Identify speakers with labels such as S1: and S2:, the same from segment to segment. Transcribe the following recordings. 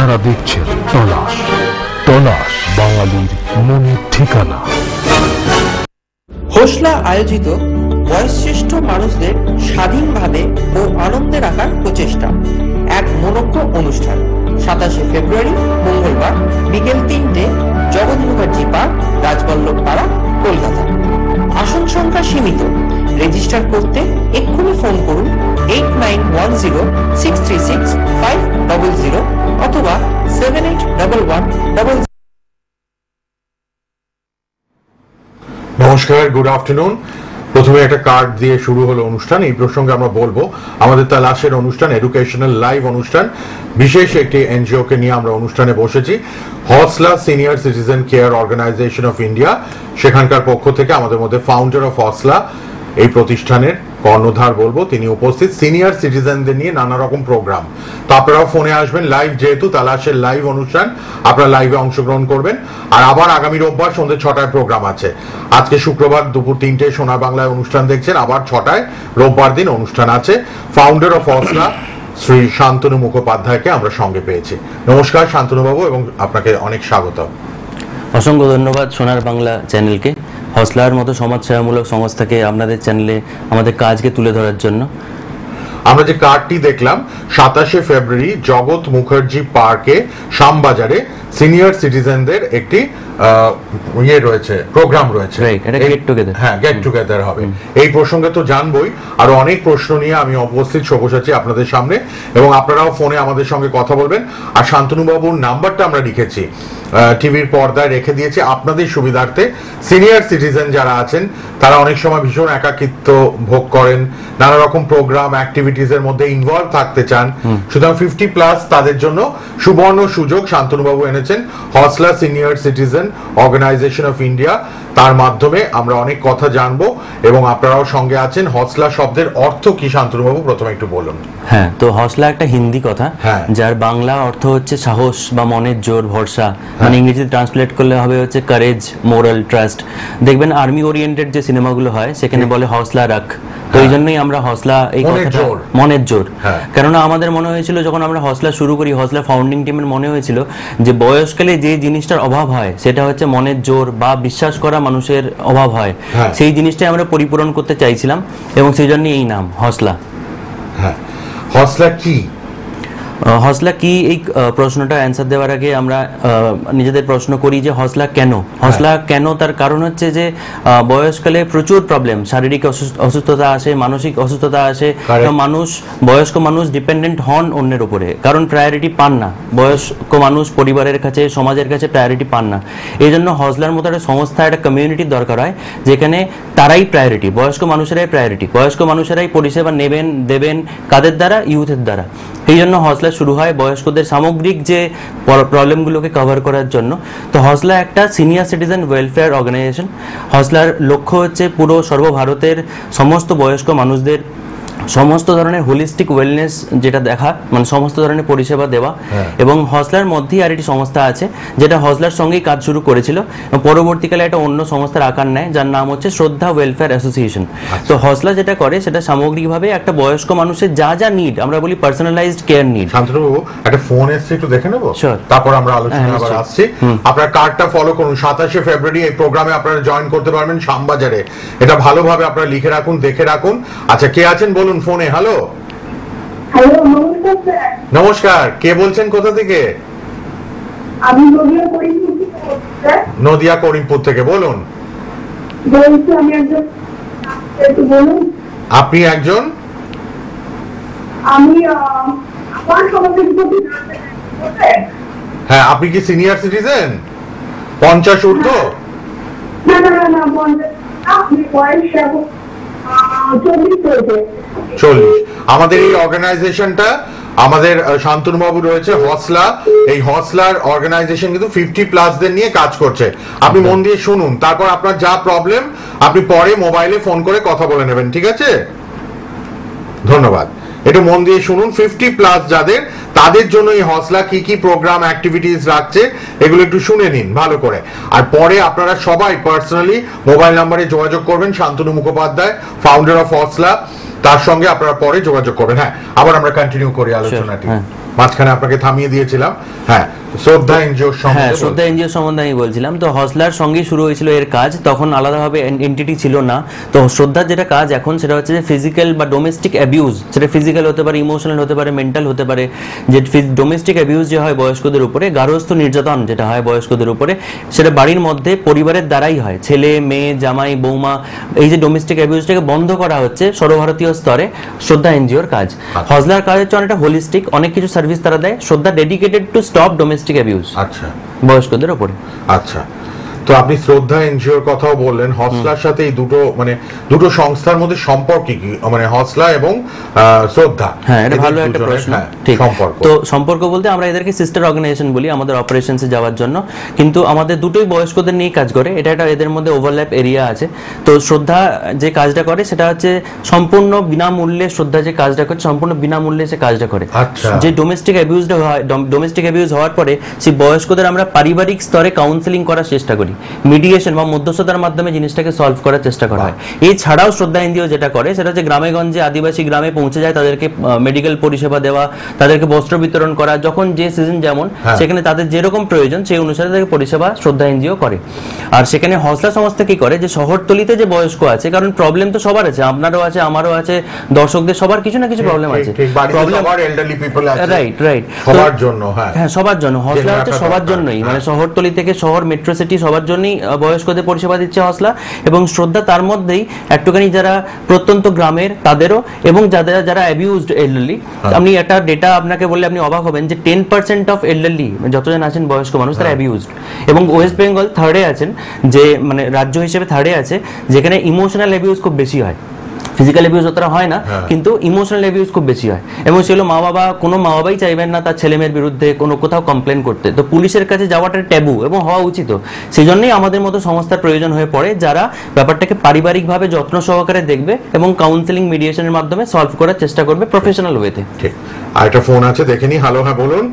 S1: আপনারা দেখছেন তলাশ তলাশ বাঙালির মনের ঠিকানা।
S2: হোসলা আয়োজিত বয়সশ্রেষ্ঠ মানুষদের স্বাধীনভাবে ও আনন্দে রাখার প্রচেষ্টা, এক মনোজ্ঞ অনুষ্ঠান 27শে ফেব্রুয়ারি মঙ্গলবার বিকেল 3টে, জগৎ মুখার্জি পার্ক, রাজবল্লভ পাড়া, কলকাতা। আসন সংখ্যা সীমিত। রেজিস্টার করতে এক্ষুনি ফোন করুন 8910636500 অথবা 7811
S3: নমস্কার, গুড আফটারনুন। প্রথমে একটা কার্ড দিয়ে শুরু হলো অনুষ্ঠান। এই প্রসঙ্গে আমরা বলবো আমাদের তালাশের অনুষ্ঠান এডুকেশনাল লাইভ অনুষ্ঠান, বিশেষ একটি এনজিও কে নিয়ে আমরা অনুষ্ঠানে বসেছি। Hausla senior citizen care organization of India, সেখানকার পক্ষ থেকে আমাদের মধ্যে ফাউন্ডার অফ হসলা, এই প্রতিষ্ঠানের কর্ণধার বলবো, তিনি উপস্থিত। সিনিয়র সিটিজেনদের নিয়ে নানা রকম প্রোগ্রাম, তো আপনারাও ফোনে আসবেন লাইভ, যেহেতু তালাশের লাইভ অনুষ্ঠান, আপনারা লাইভে অংশগ্রহণ করবেন। আর আবার আগামী রোববার সন্ধ্যে 6টায় প্রোগ্রাম আছে। আজকে শুক্রবার দুপুর 3টে সোনার বাংলায় অনুষ্ঠান দেখছেন, আবার 6টায় রোববার দিন অনুষ্ঠান আছে। ফাউন্ডার অফ হসলা শ্রী শান্তনু মুখোপাধ্যায়কে আমরা সঙ্গে পেয়েছি। নমস্কার শান্তনু বাবু, এবং আপনাকে অনেক স্বাগত।
S4: অসংখ্য ধন্যবাদ সোনার বাংলা চ্যানেলকে, হসলার মতো সমাজসেবামূলক সংস্থাকে আপনাদের চ্যানেলে আমাদের কাজকে তুলে ধরার জন্য।
S3: আমরা যে কার্ডটি দেখলাম, 27শে ফেব্রুয়ারি জগৎ মুখার্জি পার্কে শ্যামবাজারে সিনিয়র সিটিজেনদের একটি রয়েছে, প্রোগ্রাম রয়েছে। হ্যাঁ, গেট টুগেদার হবে। এই প্রসঙ্গে তো জানবই, আরো অনেক প্রশ্ন নিয়ে আমি উপস্থিত সব্যসাচী আপনাদের সামনে, এবং আপনারাও ফোনে আমাদের সঙ্গে কথা বলবেন। আর শান্তনু বাবুর নাম্বারটা আমরা লিখেছি, টিভির পর্দায় রেখে দিয়েছি আপনাদের সুবিধার্থে। সিনিয়র সিটিজেন যারা আছেন তারা অনেক সময় ভীষণ একাকিত্ব ভোগ করেন, নানা রকম প্রোগ্রাম অ্যাক্টিভিটিস এর মধ্যে ইনভলভ থাকতে চান। সুতরাং 50+ তাদের জন্য সুবর্ণ সুযোগ শান্তনু বাবু এনেছেন Hausla senior citizen organization of India. তার মাধ্যমে আমরা অনেক কথা জানবো, এবং আপনারাও সঙ্গে আছেন। হসলা শব্দের অর্থ কি শান্তনু বাবু প্রথমে একটু বলুন।
S4: হ্যাঁ, তো হসলা একটা হিন্দি কথা, যার বাংলা অর্থ হচ্ছে সাহস বা মনের জোর, ভরসা। মানে ইংরেজিতে ট্রান্সলেট করলে হবে হচ্ছে কারেজ, মোরাল, ট্রাস্ট। দেখবেন আর্মি ওরিয়েন্টেড যে সিনেমাগুলো হয় সেখানে বলে হসলা রাখ, তো এই জন্যই আমরা হসলা, এই কথাটা মনের জোর। কেননা আমাদের মনে হয়েছিল যখন আমরা হসলা শুরু করি, হসলা ফাউন্ডিং টিমের মনে হয়েছিল যে বয়সকালে যে জিনিসটার অভাব হয় সেটা হচ্ছে মনের জোর বা বিশ্বাস করা মানুষের অভাব হয়, সেই জিনিসটাই আমরা পরিপূরণ করতে চাইছিলাম, এবং সেই জন্যই এই নাম হসলা।
S3: হসলা কি?
S4: হসলা কি, এই প্রশ্নটা অ্যান্সার দেওয়ার আগে আমরা নিজেদের প্রশ্ন করি যে হসলা কেন। হসলা কেন, তার কারণ হচ্ছে যে বয়সকালে প্রচুর প্রবলেম, শারীরিক অসুস্থতা আসে, মানসিক অসুস্থতা আসে। বয়স্ক মানুষ ডিপেন্ডেন্ট হন অন্যের উপরে, কারণ প্রায়োরিটি পান না। বয়স্ক মানুষ পরিবারের কাছে, সমাজের কাছে প্রায়োরিটি পান না। এই জন্য হসলার মতো একটা সংস্থা, একটা কমিউনিটির দরকার হয় যেখানে তারাই প্রায়োরিটি, বয়স্ক মানুষেরাই প্রায়োরিটি, বয়স্ক মানুষেরাই পরিষেবা নেবেন, দেবেন কাদের দ্বারা? ইউথের দ্বারা। এই জন্য হসলা শুরু হয় বয়স্কদের সামগ্রিক যে প্রবলেমগুলোকে কভার করার জন্য। তো হসলা একটা সিনিয়র সিটিজেন ওয়েলফেয়ার অর্গানাইজেশন। হসলার লক্ষ্য হচ্ছে পুরো সর্বভারতের সমস্ত বয়স্ক মানুষদের সমস্ত ধরনের হোলিস্টিক ওয়েলনেস যেটা দেখা, মানে সমস্ত ধরনের পরিষেবা দেওয়া। এবং হসলার মধ্যেই আর একটি সংস্থা আছে যেটা হসলার সঙ্গেই কাজ শুরু করেছিল, পরবর্তীকালে একটা অন্য সংস্থার আকার নেয়, যার নাম হচ্ছে শ্রদ্ধা ওয়েলফেয়ার অ্যাসোসিয়েশন। তো হসলা যেটা করে সেটা সামগ্রিকভাবে একটা বয়স্ক মানুষের যা যা নিড, আমরা বলি পার্সোনালাইজড কেয়ার নিড।
S3: শান্তনু, একটা ফোন এসছে, একটু দেখে নেবো, তারপর আমরা আলোচনা আবার আসছি। আপনার কার্ডটা ফলো করুন। 27শে ফেব্রুয়ারি এই প্রোগ্রামে আপনারা জয়েন করতে পারবেন শ্যামবাজারে। এটা ভালোভাবে আপনারা লিখে রাখুন, দেখে রাখুন। আচ্ছা, কে আছেন বলুন ফোনে? হ্যালো। নমস্কার, কে বলছেন, কোথা থেকে?
S5: আমি
S3: নদিয়া করিমপুর থেকে। বলুন। আপনি একজন? হ্যাঁ, আপনি কি সিনিয়র সিটিজেন? 50 ঊর্ধ্ব?
S5: না না না,
S3: 40। আমাদের এই অর্গানাইজেশনটা, আমাদের শান্তনু বাবু রয়েছে হসলা, এই হসলার অর্গানাইজেশন কিন্তু 50+ দের নিয়ে কাজ করছে। আপনি মন দিয়ে শুনুন, তারপর আপনার যা প্রবলেম আপনি পরে মোবাইলে ফোন করে কথা বলে নেবেন, ঠিক আছে? ধন্যবাদ। একটু মন দিয়ে শুনুন। 50+ যাদের, তাদের জন্য এই হসলা কি কি প্রোগ্রাম অ্যাক্টিভিটিস রাখছে এগুলো একটু শুনে নিন ভালো করে। আর পরে আপনারা সবাই পার্সোনালি মোবাইল নাম্বারে যোগাযোগ করবেন। শান্তনু মুখোপাধ্যায়, ফাউন্ডার অফ হসলা, তার সঙ্গে আপনারা পরে যোগাযোগ করবেন। হ্যাঁ, আবার আমরা কন্টিনিউ করি আলোচনাটি। মাঝখানে আপনাকে থামিয়ে দিয়েছিলাম। হ্যাঁ, শ্রদ্ধা এনজিও
S4: হ্যাঁ, শ্রদ্ধা এনজিও সম্বন্ধে আমি বলছিলাম। তো হসলার সঙ্গেই শুরু হয়েছিল এর কাজ, তখন আলাদাভাবে এন্টিটি ছিল না। তো শ্রদ্ধার যেটা কাজ এখন সেটা হচ্ছে যে ফিজিক্যাল বা ডোমেস্টিক অ্যাবিউজ, সেটা ফিজিক্যাল হতে পারে, ইমোশনাল হতে পারে, মেন্টাল হতে পারে, যে ডোমেস্টিক অ্যাবিউজ যে হয় বয়স্কদের উপরে, গার্হস্থ্য নির্যাতন যেটা হয় বয়স্কদের উপরে, সেটা বাড়ির মধ্যে পরিবারের দ্বারাই হয়। ছেলে মেয়ে, জামাই, বৌমা, এই যে ডোমেস্টিক অ্যাবিউজটাকে বন্ধ করা হচ্ছে সর্বভারতীয় স্তরে শ্রদ্ধা এনজিওর কাজ। হজলার কাজ হচ্ছে অনেকটা হোলিস্টিক, অনেক কিছু সার্ভিস তারা দেয়। শ্রদ্ধা dedicated to stop domestic abuse বয়স্কদের উপরে।
S3: আচ্ছা, তো আপনি শ্রদ্ধা এনজিওর কথাও বললেন, হসলার সাথে এই দুটো সংস্থার মধ্যে সম্পর্ক কি, মানে হসলা এবং শ্রদ্ধা?
S4: হ্যাঁ, এটা ভালো একটা প্রশ্ন। ঠিক, তো সম্পর্ক বলতে আমরা এদেরকে সিস্টার অর্গানাইজেশন বলি আমাদের অপারেশনসে যাওয়ার জন্য, কিন্তু আমাদের দুটোই বয়স্কদের নিয়ে কাজ করে। এটা একটা এদের মধ্যে ওভারল্যাপ এরিয়া আছে। তো শ্রদ্ধা যে কাজটা করে সেটা হচ্ছে সম্পূর্ণ বিনামূল্যে, শ্রদ্ধা যে কাজটা করে সম্পূর্ণ বিনামূল্যে সে কাজটা করে। যে ডোমেস্টিক অ্যাবিউজটা হয়, ডোমেস্টিক অ্যাবিউজ হওয়ার পরে সেই বয়স্কদের আমরা পারিবারিক স্তরে কাউন্সেলিং করার চেষ্টা করি, মিডিয়েশন বা মধ্যস্থতার মাধ্যমে জিনিসটাকে সলভ করার চেষ্টা করা হয়। এছাড়াও শ্রদ্ধা এনজিও যেটা করে সেটা হচ্ছে গ্রামে গঞ্জে, আদিবাসী গ্রামে পৌঁছে যায়, তাদেরকে মেডিকেল পরিষেবা দেওয়া, তাদেরকে বস্ত্র বিতরণ করা, যখন যে সিজন যেমন সেখানে তাদের যেরকম প্রয়োজন সেই অনুসারে তাদের পরিষেবা শ্রদ্ধা এনজিও করে। আর সেখানে হসলা সংস্থা কি করে, যে শহরতলিতে যে বয়স্ক আছে, কারণ প্রবলেম তো সবার আছে, আপনারও আছে, আমারও আছে, দর্শকদের সবার কিছু না কিছু প্রবলেম আছে, রাইট রাইট, সবার জন্য। হ্যাঁ, সবার জন্য হসলা হচ্ছে সবার জন্যই, মানে শহরতলি থেকে শহর, মেট্রো সিটি সবার জন্যই বয়স্কদের পরিষেবা দিচ্ছে হসলা। এবং শ্রদ্ধা তার মধ্যেই একটুখানি যারা প্রত্যন্ত গ্রামের তাদেরও, এবং যারা অ্যাবিউজড এল্ডারলি। আপনি একটা ডেটা আপনাকে বললে আপনি অবাক হবেন যে 10% অফ এল্ডারলি, যতজন আছেন বয়স্ক মানুষ, তারা অ্যাবিউজড। এবং ওয়েস্ট বেঙ্গল থার্ডে আছেন, যে মানে রাজ্য হিসেবে থার্ডে আছে, যেখানে ইমোশনাল অ্যাবিউজ খুব বেশি হয়। ফিজিক্যাল অ্যাবিউজ অতটা হয় না, কিন্তু ইমোশনাল অ্যাবিউজ খুব বেশি হয়। এবং সেগুলো কোনো মা বাবাই চাইবেন না তার ছেলে মেয়ের বিরুদ্ধে কোনো কোথাও কমপ্লেন করতে। তো পুলিশের কাছে যাওয়াটা ট্যাবু এবং হওয়া উচিত। সেই জন্যই আমাদের মতো সংস্থার প্রয়োজন হয়ে পড়ে, যারা ব্যাপারটাকে পারিবারিকভাবে যত্ন সহকারে দেখবে এবং কাউন্সেলিং, মিডিয়েশনের মাধ্যমে সলভ করার চেষ্টা করবে প্রফেশনাল ওয়েতে।
S3: ঠিক, আর একটা ফোন আছে, দেখে নি। হ্যালো, হ্যাঁ বলুন।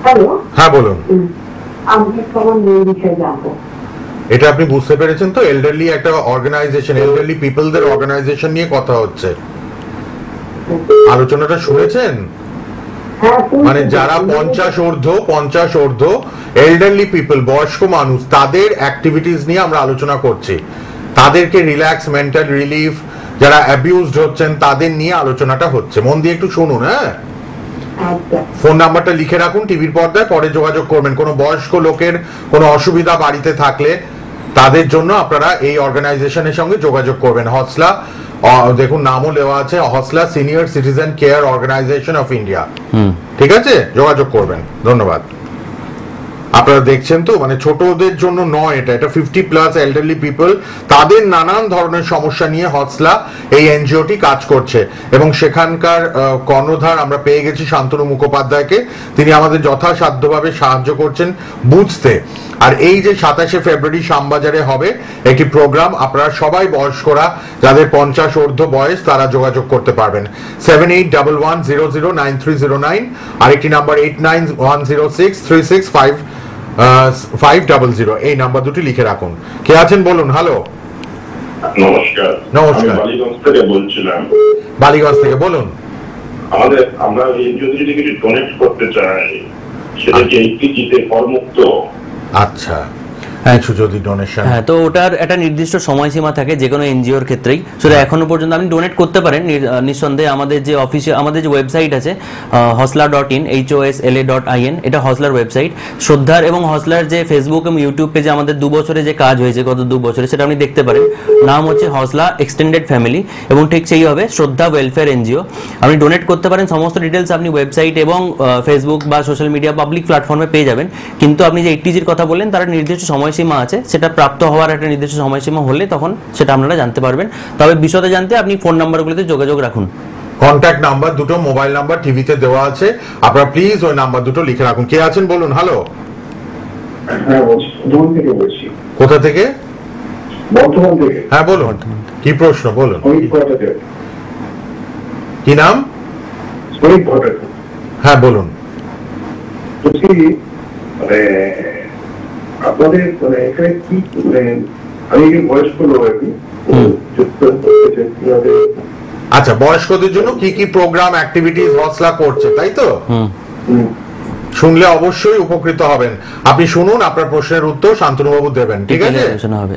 S5: হ্যালো,
S3: হ্যাঁ বলুন।
S5: আমি তোমার মেয়ের বিষয়ে জানবো।
S3: এটা আপনি বুঝতে পেরেছেন তো, এল্ডারলি একটা অর্গানাইজেশন, এল্ডারলি পিপলদের অর্গানাইজেশন নিয়ে কথা হচ্ছে। আলোচনাটা শুনেছেন? মানে যারা 50 ঊর্ধ্ব এল্ডারলি পিপল, বয়স্ক মানুষ, তাদের অ্যাক্টিভিটিস নিয়ে আমরা আলোচনা করছি। তাদেরকে রিল্যাক্স, মেন্টাল রিলিফ, যারা অ্যাবিউজড হচ্ছেন তাদের নিয়ে আলোচনাটা হচ্ছে। মন দিয়ে একটু শুনুন। হ্যাঁ, ফোন নাম্বারটা লিখে রাখুন টিভির পর্দায়, পরে যোগাযোগ করবেন। কোনো বয়স্ক লোকের কোনো অসুবিধা বাড়িতে থাকলে তাদের জন্য আপনারা এই অর্গানাইজেশনের সঙ্গে যোগাযোগ করবেন। হসলা, দেখুন নামও দেওয়া আছে, Hausla senior citizen care organization of India. ঠিক আছে, যোগাযোগ করবেন। ধন্যবাদ। আপনারা দেখছেন তো, মানে ছোটদের জন্য নয়, এটা 50+ এল্ডারলি পিপল, তাদের নানান ধরনের সমস্যা নিয়ে হসলা এই এনজিওটি কাজ করছে। এবং সেখানকার কর্ণধার আমরা পেয়ে গেছি শান্তনু মুখোপাধ্যায়কে। তিনি আমাদের যথাসাধ্যভাবে সাহায্য করছেন বুঝতে। আর এই যে 27শে ফেব্রুয়ারি শ্যামবাজারে হবে একটি প্রোগ্রাম, আপনারা সবাই বয়স্করা যাদের 50 ঊর্ধ্ব বয়স, তারা যোগাযোগ করতে পারবেন। 7811009309, আরেকটি নাম্বার 8910636500, এই নাম্বার দুটি লিখে রাখুন। কে আছেন বলুন। হ্যালো,
S6: নমস্কার।
S3: নমস্কার,
S6: বালিগঞ্জ থেকে বলছিলাম।
S3: বালিগঞ্জ থেকে বলুন।
S6: আমরা যদি কিছু ডোনেট করতে চাই, সেটা কি এইটিজিতে করমুক্ত?
S3: আচ্ছা, যদি ডোনেশন,
S4: হ্যাঁ, তো ওটার একটা নির্দিষ্ট সময়সীমা থাকে যে কোনো এনজিওর ক্ষেত্রেই। সেটা এখনো পর্যন্ত আপনি ডোনেট করতে পারেন নিঃসন্দেহে। আমাদের যে অফিসিয়াল, আমাদের যে ওয়েবসাইট আছে hosla.in, HOSLA.in, এটা হসলার ওয়েবসাইট। শ্রদ্ধার এবং হসলার যে ফেসবুক এবং ইউটিউব পেজে আমাদের 2 বছরে যে কাজ হয়েছে, গত 2 বছরে, সেটা আপনি দেখতে পারেন। নাম হচ্ছে হসলা এক্সটেন্ডেড ফ্যামিলি, এবং ঠিক সেই হবে শ্রদ্ধা ওয়েলফেয়ার এনজিও। আপনি ডোনেট করতে পারেন, সমস্ত ডিটেলস আপনি ওয়েবসাইট এবং ফেসবুক বা সোশ্যাল মিডিয়া পাবলিক প্ল্যাটফর্মে পেয়ে যাবেন। কিন্তু আপনি যে 80Gর কথা বললেন, তার নির্দিষ্ট সময়সীমা আছে, সেটা প্রাপ্ত হওয়ার একটা নির্দিষ্ট সময়সীমা হলে তখন সেটা আপনারা জানতে পারবেন। তবে বিশদে জানতে আপনি ফোন নাম্বারগুলোতে যোগাযোগ রাখুন।
S3: কন্ট্যাক্ট নাম্বার দুটো, মোবাইল নাম্বার টিভিতে দেওয়া আছে, আপনারা প্লিজ ওই নাম্বার দুটো লিখে রাখুন। কে আছেন বলুন। হ্যালো, কোথা থেকে?
S5: বর্ধমান থেকে।
S3: হ্যাঁ বলুন, কি প্রশ্ন বলুন। কি নাম? হ্যাঁ বলুন।
S5: আপনাদের মানে এখানে কি, মানে আমি বয়স্ক লোক আর কি,
S3: আচ্ছা, বয়স্কদের জন্য কি কি প্রোগ্রাম অ্যাক্টিভিটিস হসলা করছে, তাই তো? শুনলে অবশ্যই উপকৃত হবেন। আপনি শুনুন, আপনার প্রশ্নের উত্তর শান্তনুবাবু দেবেন, ঠিক আছে?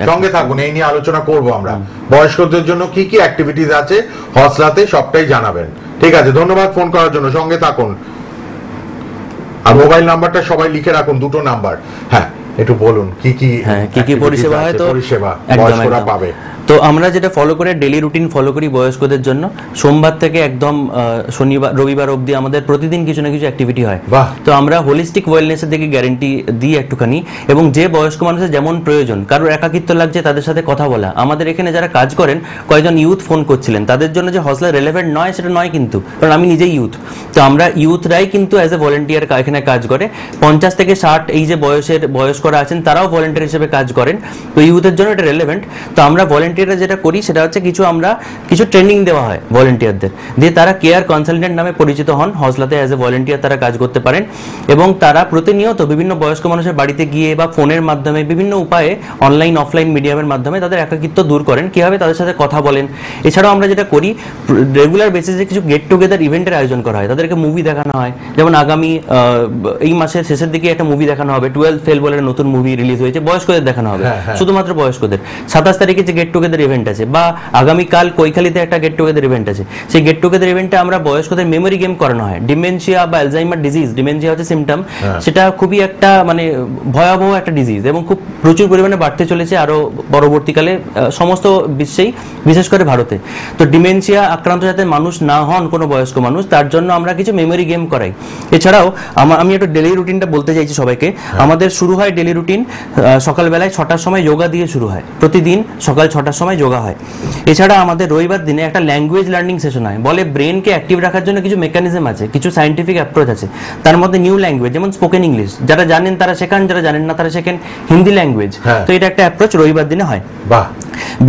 S3: সঙ্গে থাকুন, এই নিয়ে আলোচনা করব আমরা। বয়স্কদের জন্য কি কি অ্যাক্টিভিটিস আছে হসলাতে সবটাই জানাবেন, ঠিক আছে? ধন্যবাদ ফোন করার জন্য, সঙ্গে থাকুন। আর মোবাইল নাম্বারটা সবাই লিখে রাখুন, দুটো নাম্বার। হ্যাঁ, একটু বলুন কি কি
S4: পরিষেবা হয়, তো
S3: পরিষেবা
S4: বয়স্করা
S3: পাবে।
S4: তো আমরা যেটা ফলো করে ডেইলি রুটিন ফলো করি বয়স্কদের জন্য, সোমবার থেকে একদম শনিবার রবিবার অবধি আমাদের প্রতিদিন কিছু না কিছু অ্যাক্টিভিটি হয়। তো আমরা হোলিস্টিক ওয়েলনেসের দিকে গ্যারেন্টি দিই একটুখানি, এবং যে বয়স্ক মানুষের যেমন প্রয়োজন, কারোর একাকিত্ব লাগছে তাদের সাথে কথা বলা। আমাদের এখানে যারা কাজ করেন, কয়েকজন ইউথ ফোন করছিলেন, তাদের জন্য যে হসলা রেলেভেন্ট নয় সেটা নয় কিন্তু, কারণ আমি নিজেই ইউথ। তো আমরা ইউথরাই কিন্তু অ্যাজ এ ভলেন্টিয়ার এখানে কাজ করে। 50 থেকে 60 এই যে বয়স্করা আছেন তারাও ভলেন্টিয়ার হিসেবে কাজ করেন। তো ইউথের জন্য এটা রেলেভেন্ট। তো আমরা ভলেন্টিয়াররা যেটা করি সেটা হচ্ছে কিছু ট্রেনিং দেওয়া হয় ভলেন্টিয়ারদের, দিয়ে তারা কেয়ার কনসালটেন্ট নামে পরিচিত হন। হসলাতে অ্যাজ এ ভলেন্টিয়ার তারা কাজ করতে পারেন, এবং তারা প্রতিনিয়ত বিভিন্ন বয়স্ক মানুষের বাড়িতে গিয়ে বা ফোনের মাধ্যমে বিভিন্ন উপায়ে অনলাইন অফলাইন মিডিয়ামের মাধ্যমে তাদের একাকিত্ব দূর করেন, কিভাবে তাদের সাথে কথা বলেন। এছাড়াও আমরা যেটা করি, রেগুলার বেসিসে কিছু গেট টুগেদার ইভেন্টের আয়োজন করা হয়, তাদেরকে মুভি দেখানো হয়। যেমন আগামী এই মাসের শেষের দিকে একটা মুভি দেখানো হবে, 12 ফেল বলে নতুন মুভি রিলিজ হয়েছে, বয়স্কদের দেখানো হবে, শুধুমাত্র বয়স্কদের। 27 তারিখে যে গেট টুগেদার ইভেন্ট আছে, বা আগামীকাল কৈখালিতে একটা গেট টুগেদার ইভেন্ট আছে, সেই গেট টুগেদার ইভেন্টে আমরা বয়স্কদের মেমোরি গেম করানো হয়। ডিমেনশিয়া বা অ্যালজাইমার ডিজিজ, ডিমেনশিয়া হচ্ছে সিমটম, সেটা খুবই একটা ভয়াবহ একটা ডিজিজ, এবং খুব প্রচুর পরিমাণে বাড়তে চলেছে আরো পরবর্তীকালে সমস্ত বিশ্বেই, বিশেষ করে ভারতে। তো ডিমেনশিয়া আক্রান্ত যাতে মানুষ না হন, কোনো বয়স্ক মানুষ, তার জন্য আমরা কিছু মেমোরি গেম করাই। এছাড়াও আমি একটু ডেলি রুটিনটা বলতে চাইছি সবাইকে। আমাদের শুরু হয় ডেলি রুটিন সকালবেলায় 6টার সময় যোগা দিয়ে শুরু হয়, প্রতিদিন সকাল 6টার সময় যোগা হয়। এছাড়া আমাদের রবিবার দিনে একটা ল্যাঙ্গুয়েজ লার্নিং সেশন হয়। বলে ব্রেনকে অ্যাক্টিভ রাখার জন্য কিছু মেকানিজম আছে, কিছু সায়েন্টিফিক অ্যাপ্রোচ আছে। তার মধ্যে নিউ ল্যাঙ্গুয়েজ, যেমন স্পোকেন ইংলিশ, যারা জানেন তারা শেখান, যারা জানেন না তারা শেখেন হিন্দি ল্যাঙ্গুয়েজ। তো এটা একটা অ্যাপ্রোচ রবিবার দিনে হয়।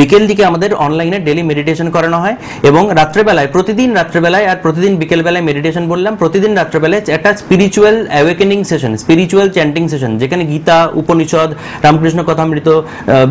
S4: বিকেল দিকে আমাদের অনলাইনে ডেলি মেডিটেশন করানো হয়, এবং রাত্রেবেলায়, প্রতিদিন রাত্রেবেলায় আর প্রতিদিন বিকেলবেলায় মেডিটেশন বললাম, প্রতিদিন রাত্রেবেলায় একটা spiritual awakening session, spiritual chanting session, যেখানে গীতা, উপনিষদ, রামকৃষ্ণ কথামৃত,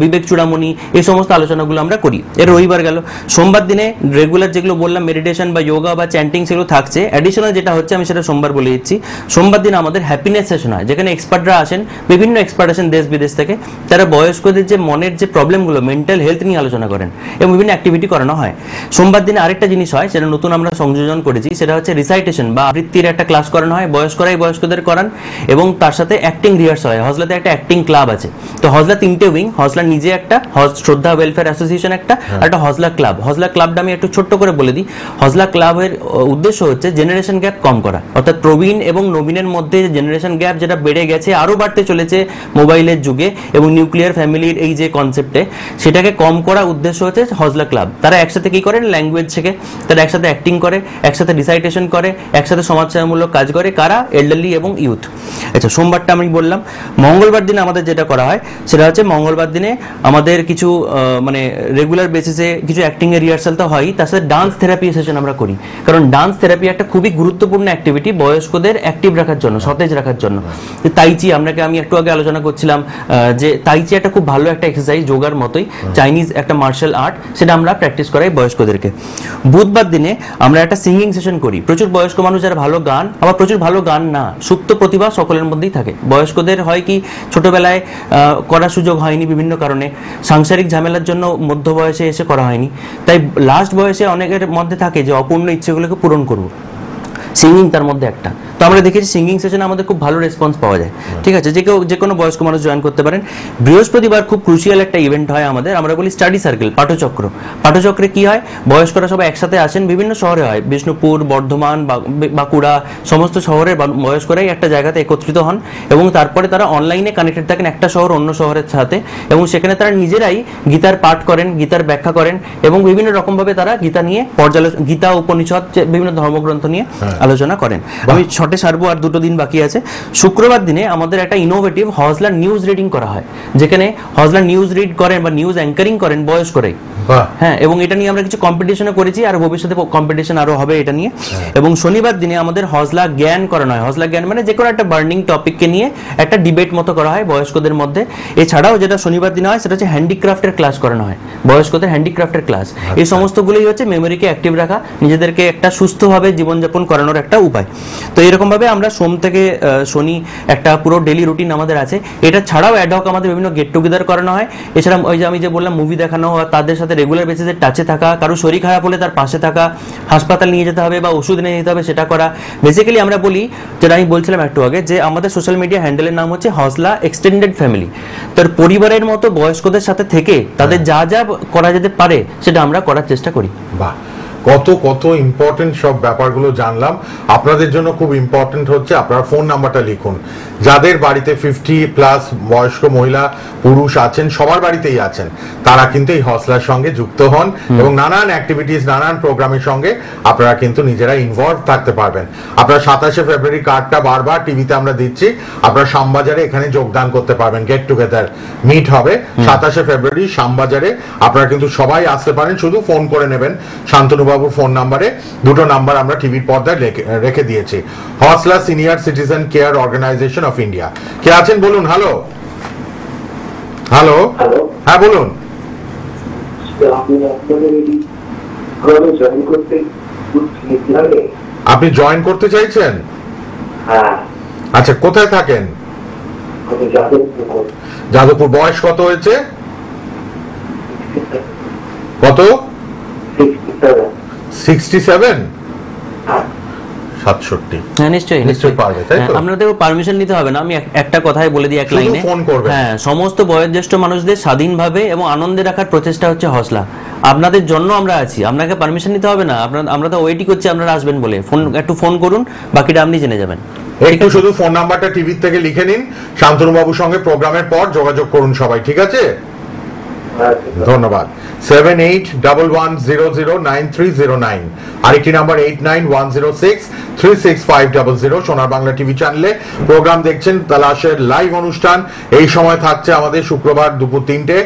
S4: বিবেক চূড়ামণি, এই সমস্ত আলোচনাগুলো আমরা করি। এর রবিবার গেল। সোমবার দিনে রেগুলার যেগুলো বললাম মেডিটেশন বা যোগা বা চ্যান্টিং, সেগুলো থাকছে। অ্যাডিশনাল যেটা হচ্ছে আমি সেটা সোমবার বলে দিচ্ছি। সোমবার দিন আমাদের হ্যাপিনেস সেশন হয়, যেখানে এক্সপার্টরা আসেন, বিভিন্ন এক্সপার্ট আসেন দেশ বিদেশ থেকে। তারা বয়স্কদের যে মনের যে প্রবলেমগুলো, মেন্টাল হেলথ নিয়ে আলোচনা করেন, এবং বিভিন্ন অ্যাক্টিভিটি করানো হয়। সোমবার দিনে আরেকটা জিনিস হয়, সেটা নতুন আমরা সংযোজন করেছি, সেটা হচ্ছে রিসাইটেশন বা আবৃত্তির একটা ক্লাস করানো হয়। বয়স্করাই বয়স্কদের করান, এবং তার সাথে অ্যাক্টিং রিহার্সাল হয়। হজলাতে একটা অ্যাক্টিং ক্লাব আছে। তো হজলা 3টে উইং, হজলা নিজে একটা, শ্রদ্ধা ওয়েলফেয়ার অ্যাসোসিয়েশন একটা, আর একটা হজলা ক্লাব। হজলা ক্লাবটা আমি একটু ছোট্ট করে বলে দিই। হজলা ক্লাবের উদ্দেশ্য হচ্ছে জেনারেশন গ্যাপ কম করা, অর্থাৎ প্রবীণ এবং নবীনের মধ্যে জেনারেশন গ্যাপ যেটা বেড়ে গেছে, আরো বাড়তে চলেছে মোবাইলের যুগে এবং নিউক্লিয়ার ফ্যামিলির এই যে কনসেপ্টে, সেটাকে কম করা উদ্দেশ্য হচ্ছে হজলা ক্লাব। তারা একসাথে কি করেন, ল্যাঙ্গুয়েজ শেখে, তারা একসাথে অ্যাক্টিং করে, একসাথে রিসাইটেশন করে, একসাথে সমাজসেবামূলক কাজ করে, কারা, এল্ডারলি এবং ইউথ। আচ্ছা, সোমবারটা আমি বললাম। মঙ্গলবার দিনে আমাদের যেটা করা হয় সেটা হচ্ছে, মঙ্গলবার দিনে আমাদের কিছু রেগুলার বেসিসে কিছু অ্যাক্টিং এর রিহার্সাল তো হয়, তার সাথে ডান্স থেরাপি সেশন আমরা করি। কারণ ডান্স থেরাপি একটা খুবই গুরুত্বপূর্ণ অ্যাক্টিভিটি বয়স্কদের অ্যাক্টিভ রাখার জন্য, সতেজ রাখার জন্য। তাইচি, আমি একটু আগে আলোচনা করছিলাম যে তাইচি একটা খুব ভালো একটা এক্সারসাইজ, যোগার মতোই, চাইনিজ একটা মার্শাল আর্ট, সেটা আমরা প্র্যাকটিস করাই বয়স্কদেরকে। বুধবার দিনে আমরা একটা সিঙ্গিং সেশন করি। প্রচুর বয়স্ক মানুষ যারা ভালো গান, আবার প্রচুর ভালো গান না, সুপ্ত প্রতিভা সকলের মধ্যেই থাকে। বয়স্কদের হয় কি, ছোটবেলায় করার সুযোগ হয়নি বিভিন্ন কারণে, সাংসারিক ঝামেলার জন্য মধ্য বয়সে এসে করা হয়নি, তাই লাস্ট বয়সে অনেকের মধ্যে থাকে যে অপূর্ণ ইচ্ছেগুলোকে পূরণ করব। সিঙ্গিং তার মধ্যে একটা। তো আমরা দেখেছি সিঙ্গিং সেশনে আমাদের খুব ভালো রেসপন্স পাওয়া যায়। ঠিক আছে, যে কোনো বয়স্ক মানুষ জয়েন করতে পারেন। বৃহস্পতিবার খুব ক্রুশিয়াল একটা ইভেন্ট হয় আমাদের, আমরা বলি স্টাডি সার্কেল, পাঠচক্র। পাঠচক্রে কি হয়, বয়স্করা সবাই একসাথে আসেন, বিভিন্ন শহরে হয়, বিষ্ণুপুর, বর্ধমান, বাঁকুড়া, সমস্ত শহরের বয়স্করাই একটা জায়গাতে একত্রিত হন, এবং তারপরে তারা অনলাইনে কানেক্টেড থাকেন একটা শহর অন্য শহরের সাথে, এবং সেখানে তারা নিজেরাই গীতার পাঠ করেন, গীতার ব্যাখ্যা করেন, এবং বিভিন্ন রকমভাবে তারা গীতা নিয়ে গীতা, উপনিষদ, বিভিন্ন ধর্মগ্রন্থ নিয়ে আলোচনা করেন। আমি ছটে সারবো, আর 2 দিন বাকি আছে। শুক্রবার দিনে আমাদের একটা ইনোভেটিভ হজলা নিউজ রিডিং করা হয়, যেখানে হজলা নিউজ রিড করেন বা নিউজ অ্যাঙ্কারিং করেন বয়স্করাই। হ্যাঁ, এবং এটা নিয়ে আমরা কিছু কম্পিটিশনও করেছি, আর ভবিষ্যতে কম্পিটিশন আরো হবে এটা নিয়ে। এবং শনিবার দিনে আমাদের হজলা জ্ঞান করানো হয়। হজলা জ্ঞান মানে যে কোনো একটা বার্নিং টপিককে নিয়ে একটা ডিবেট মতো করা হয় বয়স্কদের মধ্যে। এছাড়াও যেটা শনিবার দিনে হয় সেটা হচ্ছে হ্যান্ডিক্রাফটের ক্লাস করানো হয়, বয়স্কদের হ্যান্ডিক্রাফটের ক্লাস। এই সমস্তগুলোই হচ্ছে মেমোরিকে অ্যাক্টিভ রাখা, নিজেদেরকে একটা সুস্থভাবে জীবনযাপন করানোর একটা উপায়। তো এরকম ভাবে আমরা সোম থেকে শনি একটা পুরো ডেলি রুটিন আমাদের আছে। এটা ছাড়াও অ্যাডহক আমাদের বিভিন্ন গেট টুগেদার করানো হয়। এছাড়া ওই যে আমি যে বললাম মুভি দেখানো, তাদের সাথে রেগুলার বেসিসে টাচে থাকা, কারো শরীর খারাপ হলে তার পাশে থাকা, হাসপাতাল নিয়ে যেতে হবে বা ওষুধ নিয়ে যেতে হবে সেটা করা। বেসিক্যালি আমরা বলি, যেটা আমি বলছিলাম একটু আগে, যে আমাদের সোশ্যাল মিডিয়া হ্যান্ডেলের নাম হচ্ছে হজলা এক্সটেন্ডেড ফ্যামিলি। তার পরিবারের মতো বয়স্কদের সাথে থেকে তাদের যা যা করা যেতে পারে সেটা আমরা করার চেষ্টা করি।
S3: বাহ, কত কত ইম্পর্টেন্ট সব ব্যাপারগুলো জানলাম। আপনাদের জন্য খুব ইম্পর্টেন্ট হচ্ছে আপনারা ফোন নাম্বারটা লিখুন। যাদের বাড়িতে 50+ বয়স্ক মহিলা পুরুষ আছেন, সবার বাড়িতেই আছেন, তারা কিন্তু এই হজলার সঙ্গে যুক্ত হন এবং নানান অ্যাক্টিভিটিস, নানান প্রোগ্রামের সঙ্গে আপনারা কিন্তু নিজেরা ইনভলভ থাকতে পারবেন। আপনারা 27শে ফেব্রুয়ারি কার্ডটা বারবার টিভিতে আমরা দিচ্ছি, আপনারা শ্যামবাজারে এখানে যোগদান করতে পারবেন। গেট টুগেদার মিট হবে 27শে ফেব্রুয়ারি শ্যামবাজারে। আপনারা কিন্তু সবাই আসতে পারেন, শুধু ফোন করে নেবেন শান্তনু বাবুর ফোন নাম্বারে। দুটো নাম্বার আমরা টিভির পর্দায় রেখে দিয়েছি। Hosla senior citizen care organization of India. কে আছেন বলুন? হ্যালো হ্যালো, হ্যাঁ বলুন। আপনি জয়েন করতে চাইছেন? আচ্ছা, কোথায় থাকেন? যাদবপুর। বয়স কত হয়েছে? কত? 67? 67।
S4: হ্যাঁ, নিশ্চয়ই
S3: পারবে, তাই তো?
S4: আপনাদের পারমিশন নিতে হবে না, আমি একটা কথাই বলে দিই এক লাইনে।
S3: ফোন করবেন।
S4: হ্যাঁ, সমস্ত বয়োজ্যেষ্ঠ মানুষদের স্বাধীনভাবে এবং আনন্দে রাখার প্রচেষ্টা হচ্ছে হজলা। আপনাদের জন্য আমরা আছি, আপনাকে পারমিশন নিতে হবে না। আমরা তো ওয়েটই করছি আপনারা আসবেন বলে। একটু ফোন করুন, বাকিটা আপনি জেনে যাবেন।
S3: একটু শুধু ফোন নাম্বারটা টিভি থেকে লিখে নিন, শান্তনু বাবুর সঙ্গে প্রোগ্রামের পর যোগাযোগ করুন সবাই, ঠিক আছে? ধন্যবাদ। 7811009309, আরেকটি নাম্বার 8910636500। সোনার বাংলা টিভি চ্যানেলে প্রোগ্রাম দেখছেন তালাশের লাইভ অনুষ্ঠান। এই সময় থাকছে আমাদের শুক্রবার দুপুর 3টে,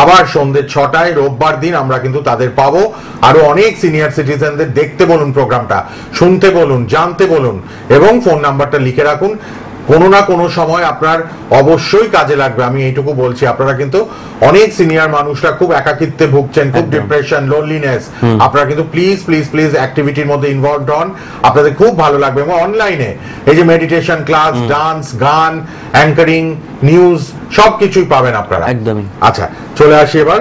S3: আবার সন্ধ্যে 6টায় রোববার দিন আমরা কিন্তু তাদের পাবো। আরো অনেক সিনিয়র সিটিজেনদের দেখতে বলুন, প্রোগ্রামটা শুনতে বলুন, জানতে বলুন এবং ফোন নাম্বারটা লিখে রাখুন। কোনো না কোনো সময় আপনার অবশ্যই কাজে লাগবে, আমি এইটুকু বলছি। আপনারা কিন্তু অনেক সিনিয়র মানুষরা খুব একাকিত্বে ভুগছেন, খুব ডিপ্রেশন, লোনলিনেস। আপনারা কিন্তু প্লিজ প্লিজ প্লিজ অ্যাক্টিভিটির মধ্যে ইনভলভড হন, আপনাদের খুব ভালো লাগবে। এবং অনলাইনে এই যে মেডিটেশন ক্লাস, ডান্স, গান, অ্যাঙ্কারিং, নিউজ সবকিছুই পাবেন আপনারা।
S4: একদমই।
S3: আচ্ছা, চলে আসি এবার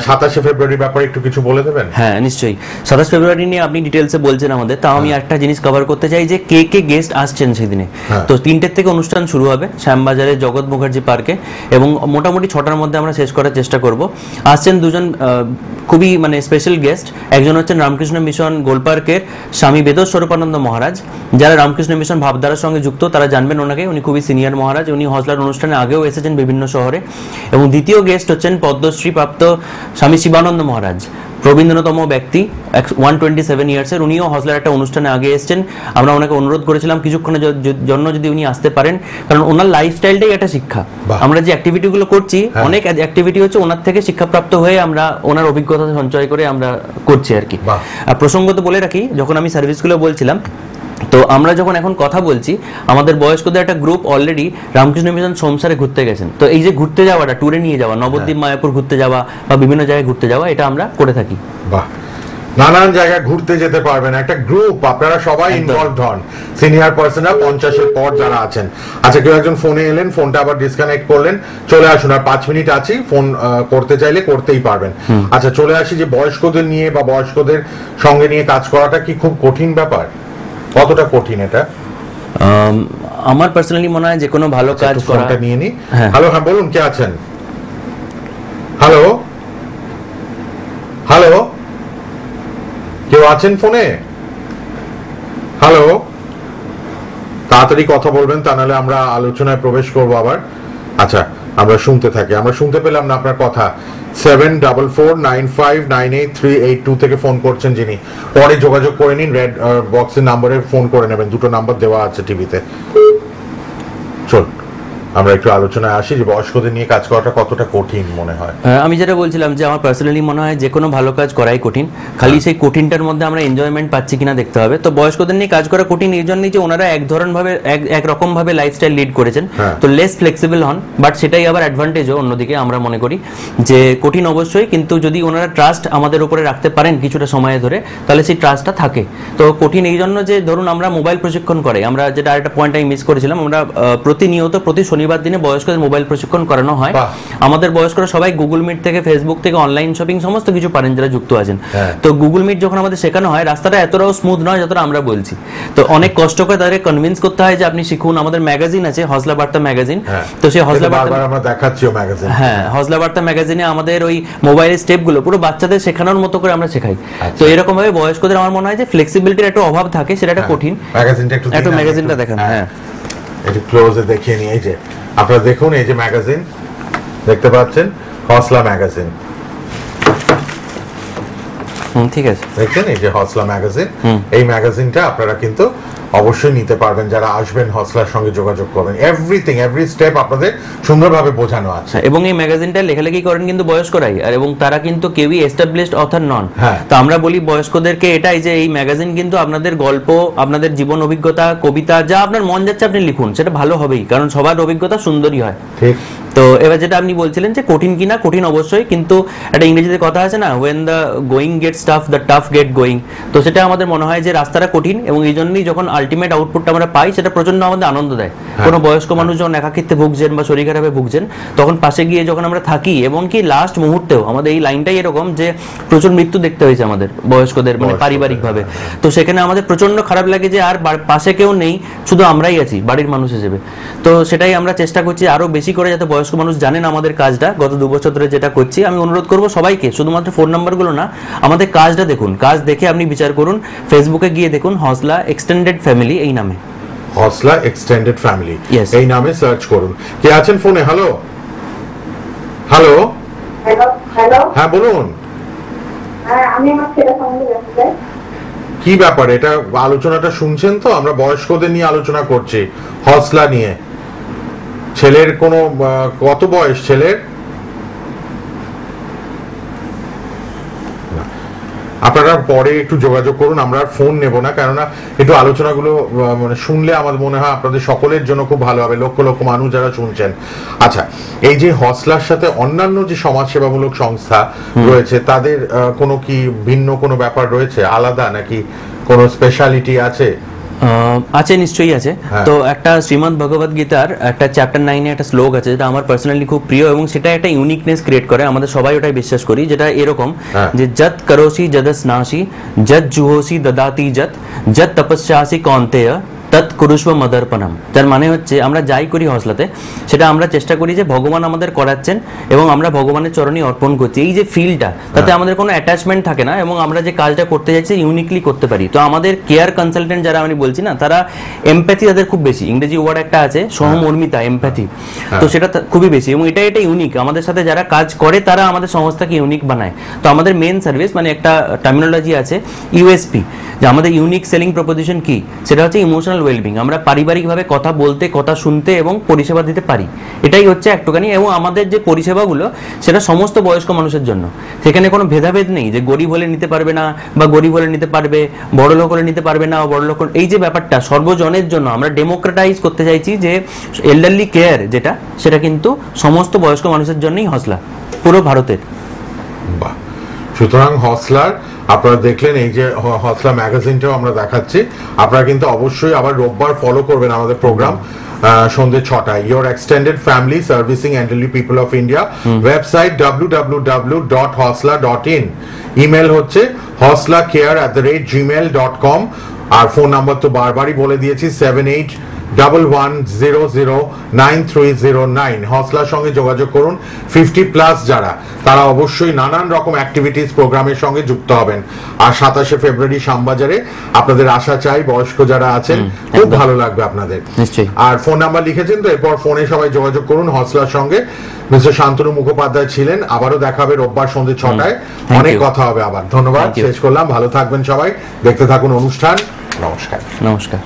S3: 27শে ফেব্রুয়ারির ব্যাপারে একটু কিছু বলে দেবেন?
S4: হ্যাঁ, নিশ্চয়ই। 27 ফেব্রুয়ারি নিয়ে আপনি ডিটেলসে বলছেন আমাদের, তাও আমি একটা জিনিস কভার করতে চাই যে কে কে গেস্ট আসছেন সেদিনে। তো 3টে থেকে অনুষ্ঠান শুরু হবে শ্যামবাজারে জগৎ মুখার্জি পার্কে, এবং মোটামুটি 6টার মধ্যে আমরা শেষ করার চেষ্টা করব। আসছেন দুজন খুবই স্পেশাল গেস্ট। একজন হচ্ছেন রামকৃষ্ণ মিশন গোলপার্কের স্বামী বেদর স্বরূপানন্দ মহারাজ। যারা রামকৃষ্ণ মিশন ভাবধারার সঙ্গে যুক্ত তারা জানবেন ওনাকে, উনি খুবই সিনিয়র মহারাজ। উনি হজলার অনুষ্ঠানে আগেও এসেছেন বিভিন্ন শহরে। এবং দ্বিতীয় গেস্ট হচ্ছেন পদ্মশ্রী প্রাপ্ত স্বামী শিবানন্দ মহারাজ, প্রবীণতম ব্যক্তি, 127 ইয়ার্সের। উনিও হজলার একটা অনুষ্ঠানে আগে এসেছেন। আমরা ওনাকে অনুরোধ করেছিলাম কিছুক্ষণের জন্য যদি উনি আসতে পারেন, কারণ ওনার লাইফস্টাইলটাই একটা শিক্ষা। আমরা যে অ্যাক্টিভিটিগুলো করছি, অনেক অ্যাক্টিভিটি হচ্ছে ওনার থেকে শিক্ষাপ্রাপ্ত হয়ে আমরা ওনার অভিজ্ঞতা সঞ্চয় করে আমরা করছি আর কি। আর প্রসঙ্গত বলে রাখি, যখন আমি সার্ভিসগুলো বলছিলাম, তো আমরা যখন এখন কথা বলছি, আমাদের বয়স্কদের একটা গ্রুপ অলরেডি রামকৃষ্ণ মিশন সোমসারে ঘুরতে গেছেন। তো এই যে ঘুরতে যাওয়াটা, ট্যুরে নিয়ে যাওয়া, নবদ্বীপ, মায়াপুর ঘুরতে যাওয়া বা বিভিন্ন জায়গায় ঘুরতে যাওয়া, এটা আমরা করে থাকি।
S3: বাহ, নানান জায়গায় ঘুরতে যেতে পারবেন, একটা গ্রুপ, আপনারা সবাই ইনভলভড হন, সিনিয়র পার্সনরা 50-এর পর যারা আছেন। আচ্ছা, কেউ একজন ফোনে এলেন, ফোনটা আবার ডিসকানেক্ট করলেন, চলে আসুন। আর 5 মিনিট আছি, ফোন করতে চাইলে করতেই পারবেন। আচ্ছা, চলে আসি যে বয়স্কদের নিয়ে বা বয়স্কদের সঙ্গে নিয়ে কাজ করাটা কি খুব কঠিন ব্যাপার? কতটা কঠিন এটা?
S4: আমার পার্সোনালি মনে হয় যে কোনো ভালো কাজ করাটা
S3: নিয়ে নি। হ্যালো, হ্যাঁ বলুন, কে আছেন? হ্যালো হ্যালো, কেউ আছেন ফোনে? হ্যালো, তাড়াতাড়ি কথা বলবেন, তা নাহলে আমরা আলোচনায় প্রবেশ করব আবার। আচ্ছা, আমরা শুনতে থাকি। আমরা শুনতে পেলাম না আপনার কথা। 7449598382 থেকে ফোন করছেন যিনি, পরে যোগাযোগ করে নিন, রেড বক্সের নাম্বারে ফোন করে নেবেন, দুটো নাম্বার দেওয়া আছে টিভিতে। চল, আমরা একটু আলোচনায় আসি যে বয়স্কদের নিয়ে কাজ করাটা কতটা কঠিন মনে হয়।
S4: আমি যেটা বলছিলাম যে আমার পার্সোনালি মনে হয় যে কোনো ভালো কাজ করাই কঠিন, খালি সেই কঠিনটার মধ্যে আমরা এনজয়মেন্ট পাচ্ছি কিনা দেখতে হবে। তো বয়স্কদের নিয়ে কাজ করা কঠিন এই জন্যই যে ওনারা একরকম ভাবে লাইফস্টাইল লিড করেছেন, তো লেস ফ্লেক্সিবল হন, বাট সেটাই আবার অ্যাডভান্টেজও অন্যদিকে আমরা মনে করি যে কঠিন অবশ্যই, কিন্তু যদি ওনারা ট্রাস্ট আমাদের উপরে রাখতে পারেন কিছুটা সময় ধরে তাহলে সেই ট্রাস্টটা থাকে। তো কঠিন এই জন্য যে ধরুন আমরা মোবাইল প্রশিক্ষণ করাই, আমরা যেটা আরেকটা পয়েন্ট আমি মিস করেছিলাম, আমরা প্রতিনিয়ত প্রতি শনিবার দিনে বয়স্কদের মোবাইল প্রশিক্ষণ করানো হয়। আমাদের বয়স্করা সবাই গুগল মিট থেকে, ফেসবুক থেকে, অনলাইন শপিং সমস্ত কিছু পারেন যারা যুক্ত আছেন। তো গুগল মিট যখন আমাদের শেখানো হয় রাস্তাটা এতটাও স্মুথ নয় যতটা আমরা বলছি, তো অনেক কষ্ট করে তাদের কনভিন্স করতে হয় যে আপনি শিখুন। আমাদের ম্যাগাজিন আছে হসলা বার্তা ম্যাগাজিন, তো সেই হসলা বার্তা
S3: আমরা দেখাচ্ছিও ম্যাগাজিন,
S4: হ্যাঁ হসলা বার্তা ম্যাগাজিনে আমাদের ওই মোবাইলের স্টেপগুলো পুরো বাচ্চাদের শেখানোর মতো করে আমরা শেখাই। তো এরকম ভাবে বয়স্কদের আমার মনে হয় যে ফ্লেক্সিবিলিটির একটা অভাব থাকে, সেটা একটা কঠিন।
S3: একটু
S4: ম্যাগাজিনটা দেখেন, হ্যাঁ
S3: একটু ক্লোজে দেখিয়ে নিয়ে, এই যে আপনারা দেখুন, এই যে ম্যাগাজিন দেখতে পাচ্ছেন, হসলা ম্যাগাজিন,
S4: ঠিক আছে
S3: দেখছেন এই যে হসলা ম্যাগাজিন। এই ম্যাগাজিনটা আপনারা কিন্তু অবশ্যই নিতে পারবেন, যারা আসবেন হসলার সঙ্গে যোগাযোগ করবেন। এভরিথিং, এভরি স্টেপ আপনাদের সুন্দরভাবে বোঝানো আছে।
S4: এবং এই ম্যাগাজিনটা লেখালেখি করেন কিন্তু বয়স্করাই, আর এবং তারা কিন্তু কেউই এস্টাবলিশড অথর নন। তো আমরা বলি বয়স্কদেরকে এটাই যে এই ম্যাগাজিন কিন্তু আপনাদের গল্প, আপনাদের জীবন অভিজ্ঞতা, কবিতা, যা আপনার মন যাচ্ছে আপনি লিখুন, সেটা ভালো হবেই, কারণ সবার অভিজ্ঞতা সুন্দরই হয়।
S3: ঠিক।
S4: তো এবার যেটা আপনি বলছিলেন যে কঠিন কিনা, কঠিন অবশ্যই, কিন্তু একটা ইংরেজিতে কথা আছে না, when the going gets tough the tough get going। তো সেটা আমাদের মনে হয় যে রাস্তাটা কঠিন, এবং এই জন্যই যখন আলটিমেট আউটপুটটা আমরা পাই সেটা প্রচন্ড আমাদের আনন্দ দেয়। কোনো বয়স্ক মানুষ যখন একাকিত্বে ভুগছেন বা শরীর খারাপে ভুগছেন, তখন পাশে গিয়ে যখন আমরা থাকি, এবং কি লাস্ট মুহূর্তেও আমাদের এই লাইনটাই এরকম যে প্রচুর মৃত্যু দেখতে হয়েছে আমাদের বয়স্কদের, মানে পারিবারিক ভাবে। তো সেখানে আমাদের প্রচন্ড খারাপ লাগে যে আর পাশে কেউ নেই, শুধু আমরাই আছি বাড়ির মানুষ হিসেবে। তো সেটাই আমরা চেষ্টা করছি আরো বেশি করে, যাতে বয়স্ক মানুষ জানেন আমাদের কাজটা গত 2 বছর ধরে যেটা করছি। আমি অনুরোধ করবো সবাইকে, শুধুমাত্র ফোন নাম্বারগুলো না, আমাদের কাজটা দেখুন, কাজ দেখে আপনি বিচার করুন। ফেসবুকে গিয়ে দেখুন হসলা এক্সটেন্ডেড ফ্যামিলি এই নামে,
S3: হসলা এক্সটেন্ডেড ফ্যামিলি এই নামে সার্চ করুন। কে আছেন ফোনে? হ্যালো হ্যালো
S5: হ্যালো,
S3: হ্যাঁ বলুন।
S5: আমি আমার ছেলের সঙ্গে যেতে চাই।
S3: কি ব্যাপার এটা? আলোচনাটা শুনছেন তো? আমরা বয়স্কদের নিয়ে আলোচনা করছি, হসলা নিয়ে। ছেলের কোনো কত বয়স ছেলের? আপনারা পরে একটু যোগাযোগ করুন, আমরা আর ফোন নেব না, কেননা একটু আলোচনাগুলো মানে শুনলে আমার মনে হয় আপনাদের সকলের জন্য খুব ভালো হবে, লক্ষ লক্ষ মানুষ যারা শুনছেন। আচ্ছা, এই যে হসলার সাথে অন্যান্য যে সমাজসেবামূলক সংস্থা রয়েছে, তাদের কোনো কি ভিন্ন কোনো ব্যাপার রয়েছে, আলাদা নাকি কোনো স্পেশালিটি আছে?
S4: আছে, নিশ্চয়ই আছে। তো একটা শ্রীমদ্ ভগবদ গীতার একটা চ্যাপ্টার 9-এ একটা শ্লোক আছে যেটা আমার পার্সোনালি খুব প্রিয়, এবং সেটা একটা ইউনিকনেস ক্রিয়েট করে, আমাদের সবাই ওটাই বিশ্বাস করি, যেটা এরকম যে যত করোসি যদস নাসি যত জুহোসি দদাতি যত যত তপস্যাসি কৌন্তেয় তৎ কুরুষ্ব মদর্পণম। যার মানে হচ্ছে আমরা যাই করি হসলাতে, সেটা আমরা চেষ্টা করি যে ভগবান আমাদের করাচ্ছেন এবং আমরা ভগবানের চরণে অর্পণ করছি। এই যে ফিলটা, তাতে আমাদের কোনো অ্যাটাচমেন্ট থাকে না, এবং আমরা যে কাজটা করতে যাচ্ছি ইউনিকলি করতে পারি। তো আমাদের কেয়ার কনসালটেন্ট যারা আমি বলছি না, তারা এমপ্যাথি তাদের খুব বেশি, ইংরেজি ওয়ার্ড একটা আছে সহমর্মিতা, এমপ্যাথি। তো সেটা খুবই বেশি, এবং এটা ইউনিক। আমাদের সাথে যারা কাজ করে তারা আমাদের সংস্থাকে ইউনিক বানায়। তো আমাদের মেন সার্ভিস, মানে একটা টার্মিনোলজি আছে ইউএসপি, যে আমাদের ইউনিক সেলিং প্রপোজিশন কি, সেটা হচ্ছে ইমোশনাল ওয়েলবিং। আমরা পারিবারিকভাবে কথা বলতে, কথা শুনতে এবং পরিষেবা দিতে পারি, এটাই হচ্ছে একটুখানি। এবং আমাদের যে পরিষেবাগুলো সেটা সমস্ত বয়স্ক মানুষের জন্য, সেখানে কোনো ভেদাভেদ নেই যে গরিব হলে নিতে পারবে না বা গরিব হলে নিতে পারবে, বড় লোক হলে নিতে পারবে না বা বড় লোক, এই যে ব্যাপারটা সর্বজনের জন্য আমরা ডেমোক্রেটাইজ করতে চাইছি, যে এল্ডারলি কেয়ার যেটা, সেটা কিন্তু সমস্ত বয়স্ক মানুষের জন্যই হসলা, পুরো ভারতের।
S3: বাহ, সুতরাং হসলার আপনারা দেখলেন, এই যে হসলা ম্যাগাজিনটাও আমরা দেখাচ্ছি, আপনারা কিন্তু অবশ্যই আবার রোববার ফলো করবেন আমাদের প্রোগ্রাম সন্ধ্যে 6টায়। Your extended family servicing elderly people of India, website www.hosla.in, email হচ্ছে hoslacare@gmail.com, আর ফোন নাম্বার তো বারবারই বলে দিয়েছি 7811009309। হসলার সঙ্গে যোগাযোগ করুন। 50+ যারা, তারা অবশ্যই নানান রকম অ্যাক্টিভিটিস প্রোগ্রামের সঙ্গে যুক্ত হবেন। আর 27শে ফেব্রুয়ারি শ্যামবাজারে আপনাদের আশা চাই, বয়স্ক যারা আছেন, খুব ভালো লাগবে আপনাদের নিশ্চয়ই। আর ফোন নাম্বার লিখেছেন তো, এরপর ফোনে সবাই যোগাযোগ করুন হসলার সঙ্গে। মিস্টার শান্তনু মুখোপাধ্যায় ছিলেন। আবারও দেখা হবে রোববার সন্ধ্যে 6টায়, অনেক কথা হবে আবার। ধন্যবাদ, শেষ করলাম। ভালো থাকবেন সবাই, দেখতে থাকুন অনুষ্ঠান। নমস্কার।
S4: নমস্কার।